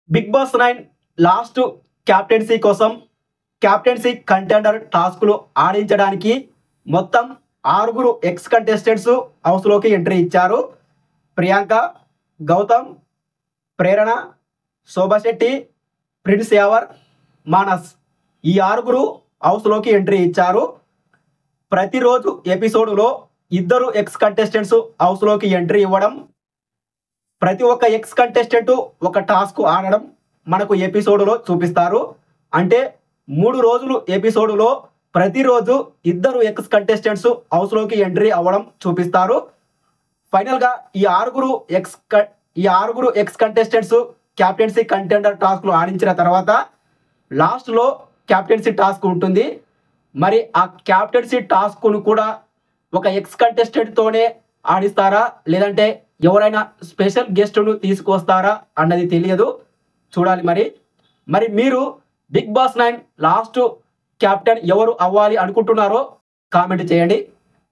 Big boss 9 last captaincy కోసం captaincy contender టాస్క్లు ఆడించడానికి మొత్తం 6 ఎక్స్ కంటెస్టెంట్స్ హౌస్లోకి ఎంట్రీ ఇచ్చారు. ప్రియాంక, గౌతమ్, ప్రేరణ, శోభా శెట్టి, ప్రిన్స్ యావర్, మానస్ ఈ 6 హౌస్లోకి ఎంట్రీ ఇచ్చారు. ప్రతిరోజు ఎపిసోడ్లో 2 ఎక్స్ కంటెస్టెంట్స్ హౌస్లోకి ఎంట్రీ ఇవ్వడం, ప్రతి ఒక్క ఎక్స్ కంటెస్టెంట్ ఒక టాస్క్ ఆడడం మనకు ఎపిసోడ్లో చూపిస్తారు. అంటే 3 రోజులు ఎపిసోడ్లో ప్రతిరోజు 2 ఎక్స్ కంటెస్టెంట్స్ హౌస్లోకి ఎంట్రీ అవ్వడం చూపిస్తారు. ఫైనల్గా ఈ 6 ఎక్స్ కంటెస్టెంట్స్ క్యాప్టెన్సీ కంటెండర్ టాస్క్లు ఆడించిన తర్వాత లాస్ట్లో క్యాప్టెన్సీ టాస్క్ ఉంటుంది. మరి ఆ క్యాప్టెన్సీ టాస్క్ను కూడా ఒక ఎక్స్ కంటెస్టెంట్తోనే ఆడిస్తారా, లేదంటే ఎవరైనా స్పెషల్ గెస్ట్ను తీసుకొస్తారా అన్నది తెలియదు, చూడాలి. మరి మీరు బిగ్ బాస్ 9 లాస్ట్ క్యాప్టెన్ ఎవరు అవ్వాలి అనుకుంటున్నారో కామెంట్ చేయండి.